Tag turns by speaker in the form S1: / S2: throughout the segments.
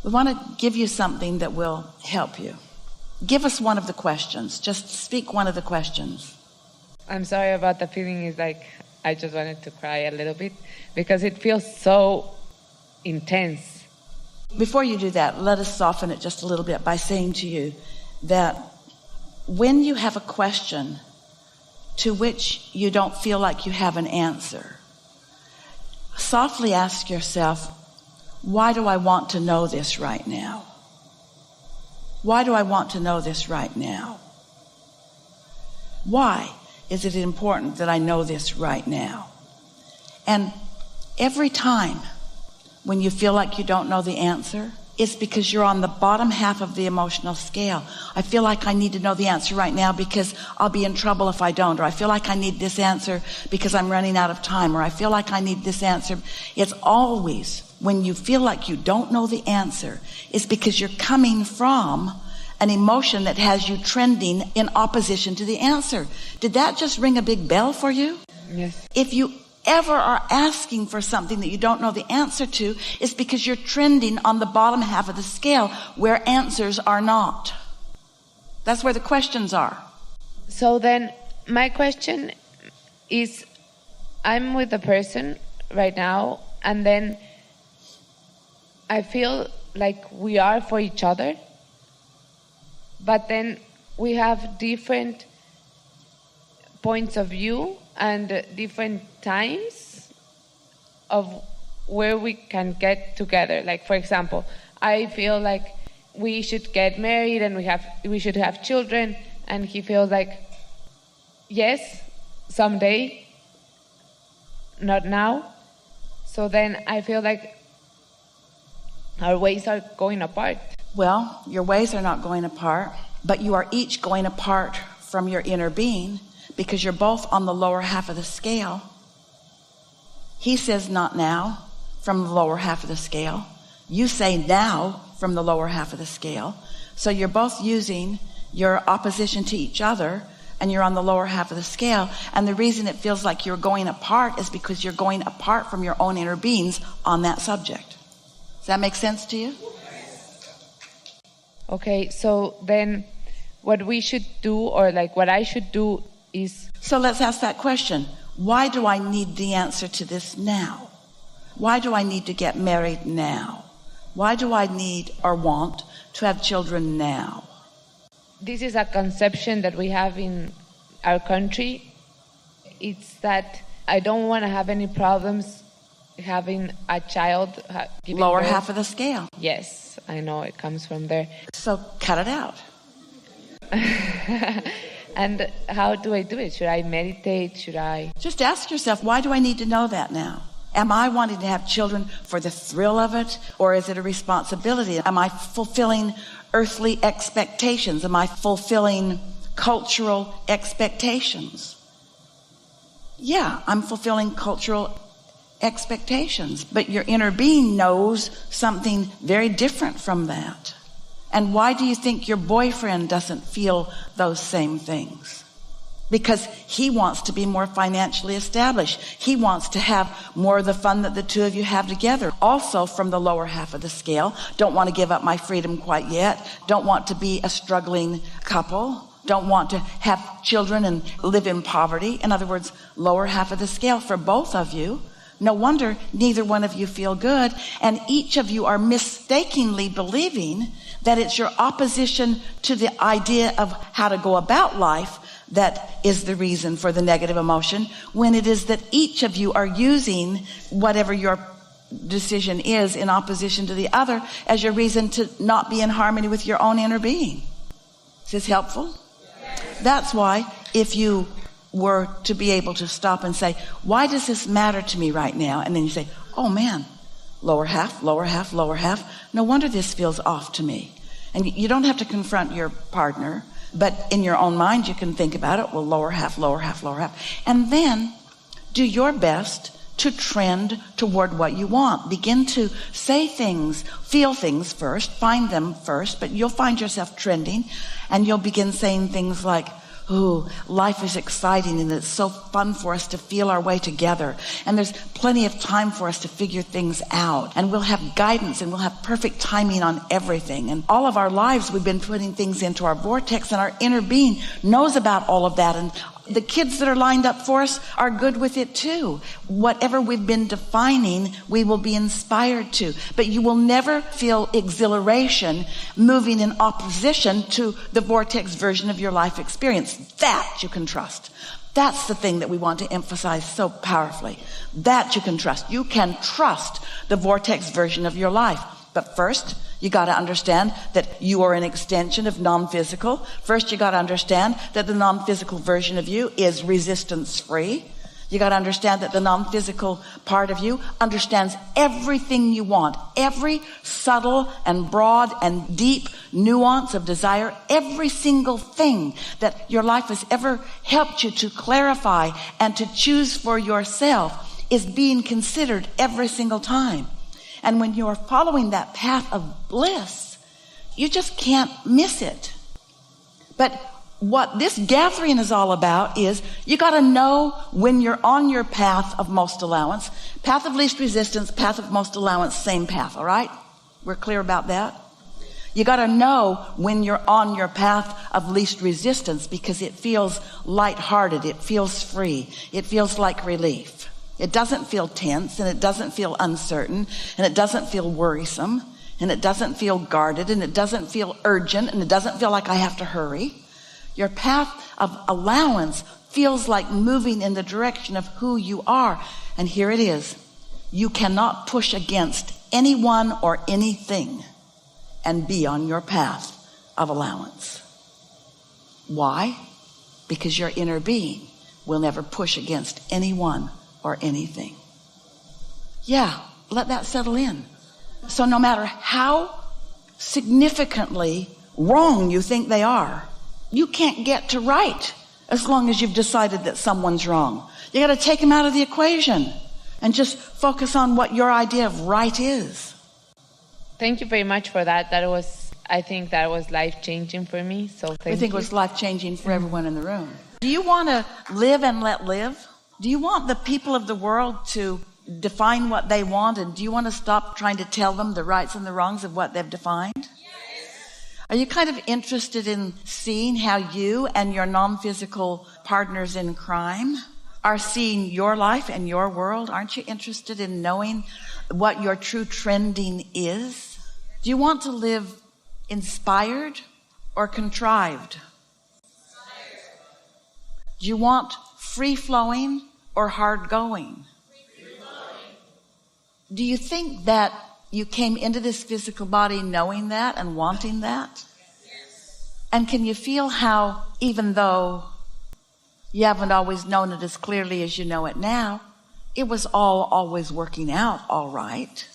S1: We want to give you something that will help you. Give us one of the questions. Just speak one of the questions.
S2: I'm sorry about the feeling. Is like I just wanted to cry a little bit because it feels so intense.
S1: Before you do that, let us soften it just a little bit by saying to you that when you have a question to which you don't feel like you have an answer, softly ask yourself, why do I want to know this right now? Why do I want to know this right now? Why is it important that I know this right now? And every time when you feel like you don't know the answer, it's because you're on the bottom half of the emotional scale. I feel like I need to know the answer right now because I'll be in trouble if I don't. Or I feel like I need this answer because I'm running out of time. Or I feel like I need this answer. It's always when you feel like you don't know the answer, it's because you're coming from an emotion that has you trending in opposition to the answer. Did that just ring a big bell for you?
S2: Yes.
S1: If you ever are asking for something that you don't know the answer to, it's because you're trending on the bottom half of the scale where answers are not. That's where the questions are.
S2: So then my question is, I'm with a person right now, and then I feel like we are for each other, but then we have different points of view and different times of where we can get together. Like, for example, I feel like we should get married and we should have children, and he feels like, yes, someday, not now. So then I feel like our ways are going apart.
S1: Well, your ways are not going apart, but you are each going apart from your inner being, because you're both on the lower half of the scale. He says not now, from the lower half of the scale. You say now, from the lower half of the scale. So you're both using your opposition to each other, and you're on the lower half of the scale. And the reason it feels like you're going apart is because you're going apart from your own inner beings on that subject. Does that make sense to you?
S2: Okay, so then what we should do, or like what I should do is...
S1: So let's ask that question. Why do I need the answer to this now? Why do I need to get married now? Why do I need or want to have children now?
S2: This is a conception that we have in our country. It's that I don't want to have any problems having a child.
S1: Lower half of the scale.
S2: Yes, I know it comes from there.
S1: So cut it out.
S2: And how do I do it? Should I meditate? Should I?
S1: Just ask yourself, why do I need to know that now? Am I wanting to have children for the thrill of it? Or is it a responsibility? Am I fulfilling earthly expectations? Am I fulfilling cultural expectations? Yeah, I'm fulfilling cultural expectations. But your inner being knows something very different from that. And why do you think your boyfriend doesn't feel those same things? Because he wants to be more financially established. He wants to have more of the fun that the two of you have together. Also from the lower half of the scale, don't want to give up my freedom quite yet. Don't want to be a struggling couple. Don't want to have children and live in poverty. In other words, lower half of the scale for both of you. No wonder neither one of you feel good. And each of you are mistakenly believing that it's your opposition to the idea of how to go about life that is the reason for the negative emotion, when it is that each of you are using whatever your decision is in opposition to the other as your reason to not be in harmony with your own inner being. Is this helpful? That's why if you were to be able to stop and say, why does this matter to me right now? And then you say, oh man, lower half, lower half, lower half. No wonder this feels off to me. And you don't have to confront your partner, but in your own mind you can think about it. Well, lower half, lower half, lower half. And then do your best to trend toward what you want. Begin to say things, feel things first, find them first, but you'll find yourself trending, and you'll begin saying things like, Ooh, life is exciting and it's so fun for us to feel our way together. And there's plenty of time for us to figure things out. And we'll have guidance and we'll have perfect timing on everything. And all of our lives we've been putting things into our vortex, and our inner being knows about all of that. And the kids that are lined up for us are good with it too. Whatever we've been defining, we will be inspired to. But you will never feel exhilaration moving in opposition to the vortex version of your life experience. That you can trust. That's the thing that we want to emphasize so powerfully. That you can trust. You can trust the vortex version of your life. But first, you got to understand that you are an extension of non-physical. First, you got to understand that the non-physical version of you is resistance-free. You got to understand that the non-physical part of you understands everything you want, every subtle and broad and deep nuance of desire, every single thing that your life has ever helped you to clarify and to choose for yourself is being considered every single time. And when you're following that path of bliss, you just can't miss it. But what this gathering is all about is you got to know when you're on your path of most allowance, path of least resistance, path of most allowance, same path, all right? We're clear about that? You got to know when you're on your path of least resistance, because it feels lighthearted, it feels free, it feels like relief. It doesn't feel tense, and it doesn't feel uncertain, and it doesn't feel worrisome, and it doesn't feel guarded, and it doesn't feel urgent, and it doesn't feel like I have to hurry. Your path of allowance feels like moving in the direction of who you are. And here it is. You cannot push against anyone or anything and be on your path of allowance. Why? Because your inner being will never push against anyone or anything. Yeah, let that settle in. So no matter how significantly wrong you think they are, you can't get to right as long as you've decided that someone's wrong. You got to take them out of the equation and just focus on what your idea of right is.
S2: Thank you very much for that. I think that was life-changing for me. So thank you.
S1: I think it was life-changing for everyone in the room. Do you want to live and let live? Do you want the people of the world to define what they want, and do you want to stop trying to tell them the rights and the wrongs of what they've defined? Yes. Are you kind of interested in seeing how you and your non-physical partners in crime are seeing your life and your world? Aren't you interested in knowing what your true trending is? Do you want to live inspired or contrived? Do you want free-flowing or hard-going? Do you think that you came into this physical body knowing that and wanting that? Yes. And can you feel how, even though you haven't always known it as clearly as you know it now, it was all always working out all right?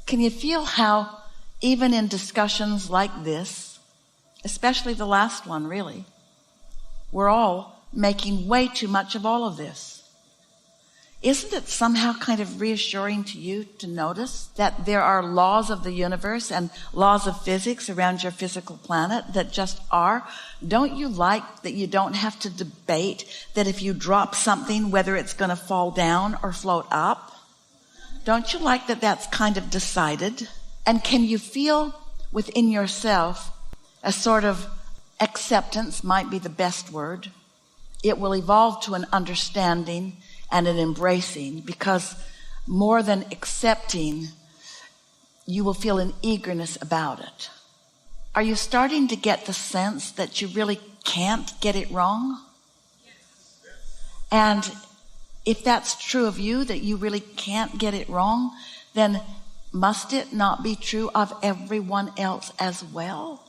S1: Can you feel how, even in discussions like this, especially the last one really, we're all making way too much of all of this? Isn't it somehow kind of reassuring to you to notice that there are laws of the universe and laws of physics around your physical planet that just are? Don't you like that you don't have to debate that if you drop something, whether it's going to fall down or float up? Don't you like that that's kind of decided? And can you feel within yourself a sort of acceptance, might be the best word? It will evolve to an understanding and an embracing, because more than accepting, you will feel an eagerness about it. Are you starting to get the sense that you really can't get it wrong? And if that's true of you, that you really can't get it wrong, then must it not be true of everyone else as well?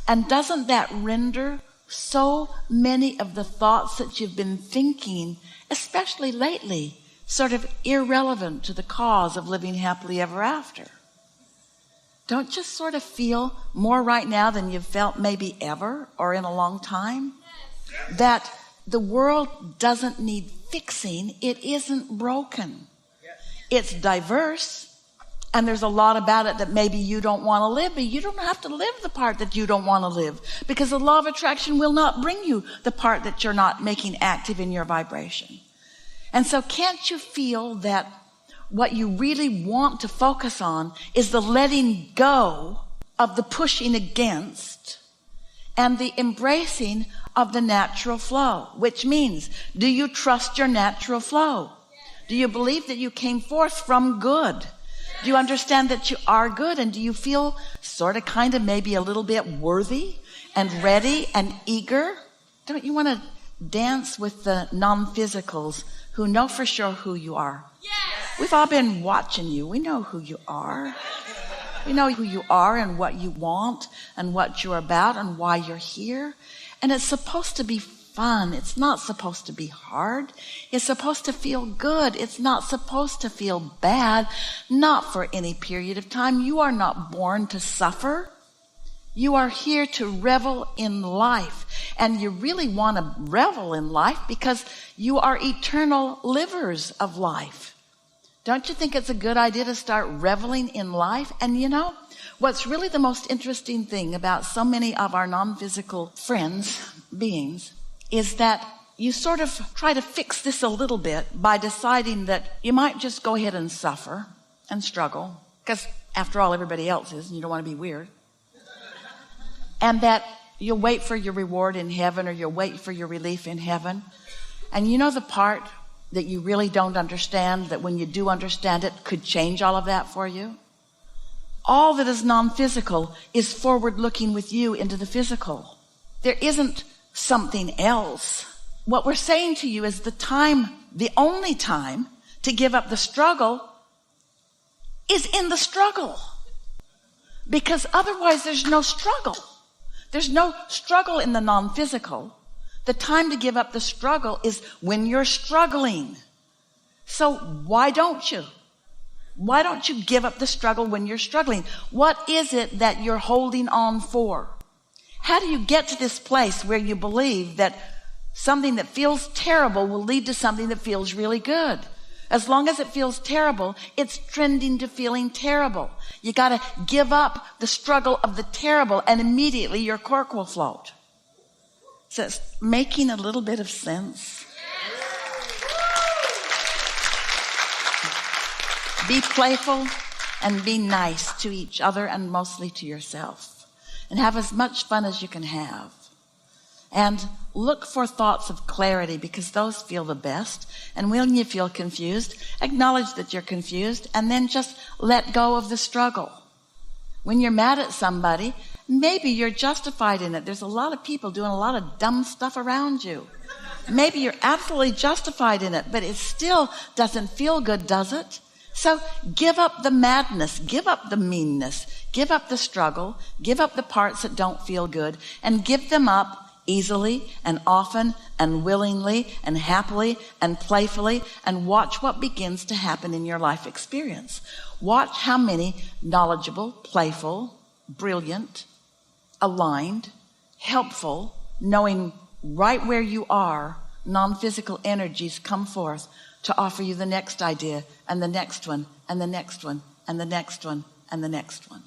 S1: And doesn't that render so many of the thoughts that you've been thinking, especially lately, sort of irrelevant to the cause of living happily ever after? Don't you sort of feel more right now than you've felt maybe ever or in a long time? That the world doesn't need fixing. It isn't broken. It's diverse. And there's a lot about it that maybe you don't want to live, but you don't have to live the part that you don't want to live, because the law of attraction will not bring you the part that you're not making active in your vibration. And so can't you feel that what you really want to focus on is the letting go of the pushing against and the embracing of the natural flow, which means, do you trust your natural flow? Do you believe that you came forth from good? Do you understand that you are good? And do you feel sort of kind of maybe a little bit worthy and ready and eager? Don't you want to dance with the non-physicals who know for sure who you are? Yes. We've all been watching you. We know who you are. We know who you are and what you want and what you're about and why you're here. And it's supposed to be fun. It's not supposed to be hard. It's supposed to feel good. It's not supposed to feel bad, not for any period of time. You are not born to suffer. You are here to revel in life. And you really want to revel in life because you are eternal livers of life. Don't you think it's a good idea to start reveling in life? And you know, what's really the most interesting thing about so many of our non-physical friends, beings, is that you sort of try to fix this a little bit by deciding that you might just go ahead and suffer and struggle, because after all, everybody else is, and you don't want to be weird. And that you'll wait for your reward in heaven, or you'll wait for your relief in heaven. And you know the part that you really don't understand, that when you do understand it, could change all of that for you? All that is non-physical is forward looking with you into the physical. There isn't something else. What we're saying to you is the only time to give up the struggle is in the struggle. Because otherwise there's no struggle. There's no struggle in the non-physical. The time to give up the struggle is when you're struggling. So why don't you? Why don't you give up the struggle when you're struggling? What is it that you're holding on for? How do you get to this place where you believe that something that feels terrible will lead to something that feels really good? As long as it feels terrible, it's trending to feeling terrible. You got to give up the struggle of the terrible, and immediately your cork will float. So it's making a little bit of sense. Be playful and be nice to each other, and mostly to yourself. And have as much fun as you can have. And look for thoughts of clarity, because those feel the best. And when you feel confused, acknowledge that you're confused, and then just let go of the struggle. When you're mad at somebody, maybe you're justified in it. There's a lot of people doing a lot of dumb stuff around you. Maybe you're absolutely justified in it, but it still doesn't feel good, does it? So give up the madness, give up the meanness, give up the struggle, give up the parts that don't feel good, and give them up easily and often and willingly and happily and playfully, and watch what begins to happen in your life experience. Watch how many knowledgeable, playful, brilliant, aligned, helpful, knowing right where you are, non-physical energies come forth to offer you the next idea, and the next one, and the next one, and the next one, and the next one.